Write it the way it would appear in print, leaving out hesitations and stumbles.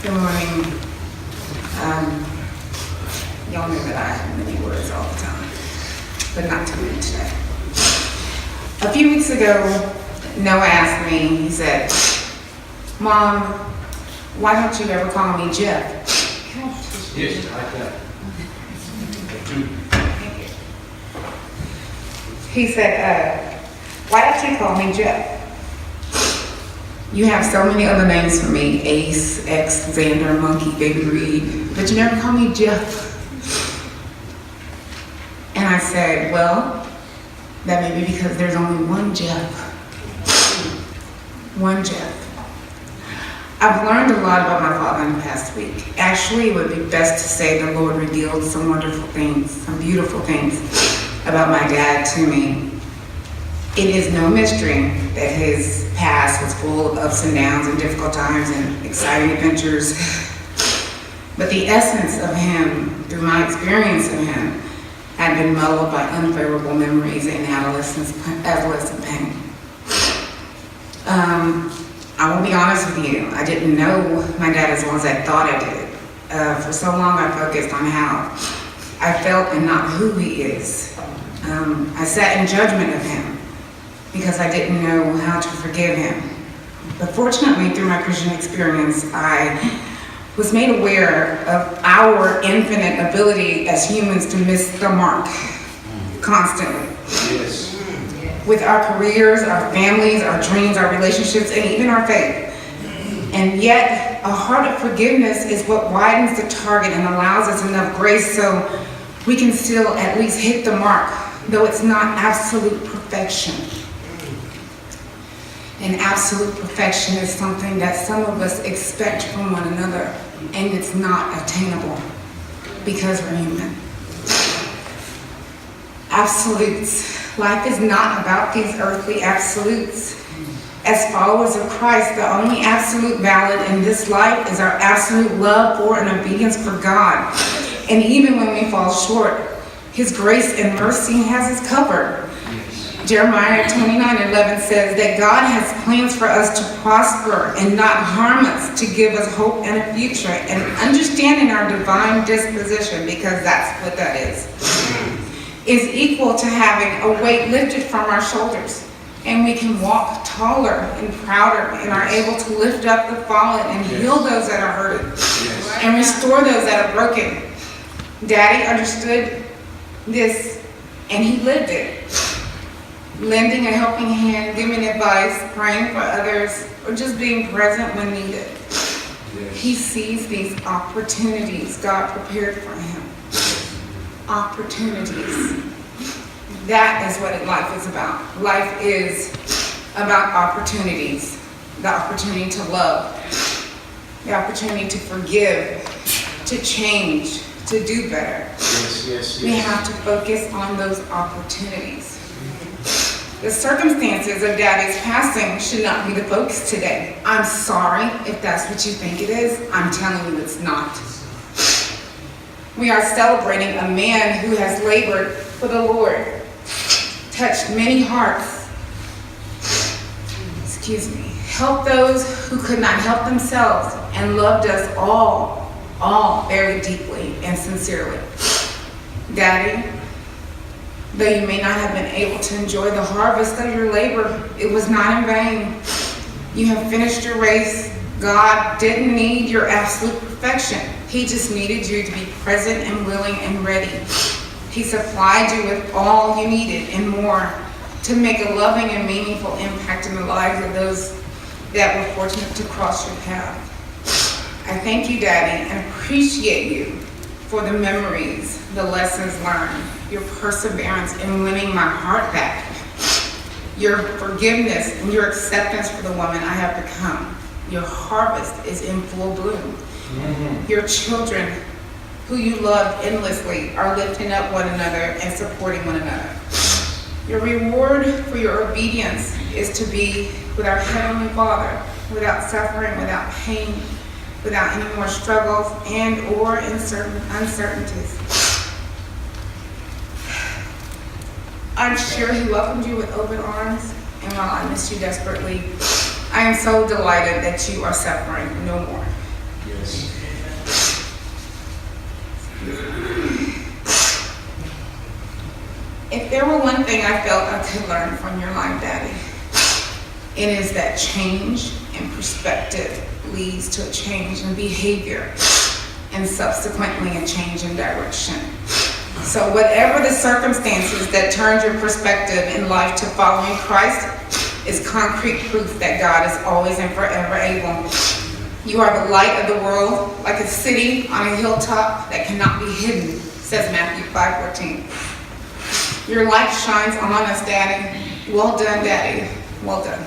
Good morning. Y'all know that I have many words all the time, but not too many today. A few weeks ago, Noah asked me, he said, Mom, why don't you ever call me Jeff? Yes, I like that. Thank you. He said, why don't you call me Jeff? You have so many other names for me, Ace, X, Xander, Monkey, Baby Reed, but you never call me Jeff. And I said, well, that may be because there's only one Jeff. One Jeff. I've learned a lot about my father in the past week. Actually, it would be best to say the Lord revealed some wonderful things, some beautiful things about my dad to me. It is no mystery that his past was full of ups and downs and difficult times and exciting adventures. But the essence of him, through my experience of him, had been muddled by unfavorable memories and adolescent pain. I will be honest with you, I didn't know my dad as well as I thought I did. For so long I focused on how I felt and not who he is. I sat in judgment of him because I didn't know how to forgive him. But fortunately, through my Christian experience, I was made aware of our infinite ability as humans to miss the mark constantly. Yes. With our careers, our families, our dreams, our relationships, and even our faith. And yet, a heart of forgiveness is what widens the target and allows us enough grace so we can still at least hit the mark, though it's not absolute perfection. And absolute perfection is something that some of us expect from one another, and it's not attainable because we're human. Absolutes. Life is not about these earthly absolutes. As followers of Christ, the only absolute valid in this life is our absolute love for and obedience for God. And even when we fall short, His grace and mercy has us covered. Jeremiah 29:11 says that God has plans for us to prosper and not harm us, to give us hope and a future, and understanding our divine disposition, because that's what that is equal to having a weight lifted from our shoulders. And we can walk taller and prouder and are able to lift up the fallen and heal those that are hurting and restore those that are broken. Daddy understood this and he lived it. Lending a helping hand, giving advice, praying for others, or just being present when needed. He sees these opportunities God prepared for him. Opportunities. That is what life is about. Life is about opportunities. The opportunity to love, the opportunity to forgive, to change, to do better. We have to focus on those opportunities. The circumstances of Daddy's passing should not be the focus today. I'm sorry if that's what you think it is. I'm telling you it's not. We are celebrating a man who has labored for the Lord, touched many hearts, helped those who could not help themselves, and loved us all very deeply and sincerely. Daddy, though you may not have been able to enjoy the harvest of your labor, it was not in vain. You have finished your race. God didn't need your absolute perfection. He just needed you to be present and willing and ready. He supplied you with all you needed and more to make a loving and meaningful impact in the lives of those that were fortunate to cross your path. I thank you, Daddy, and appreciate you for the memories, the lessons learned, your perseverance in winning my heart back, your forgiveness and your acceptance for the woman I have become. Your harvest is in full bloom. Your children, who you love endlessly, are lifting up one another and supporting one another. Your reward for your obedience is to be with our Heavenly Father, without suffering, without pain, without any more struggles and or uncertainties. I'm sure He welcomed you with open arms, and while I miss you desperately, I am so delighted that you are suffering no more. Yes. If there were one thing I felt I could learn from your life, Daddy, it is that change in perspective leads to a change in behavior and subsequently a change in direction. So whatever the circumstances that turned your perspective in life to following Christ is concrete proof that God is always and forever able. You are the light of the world, like a city on a hilltop that cannot be hidden, says Matthew 5:14. Your light shines on us, Daddy. Well done, Daddy. Well done.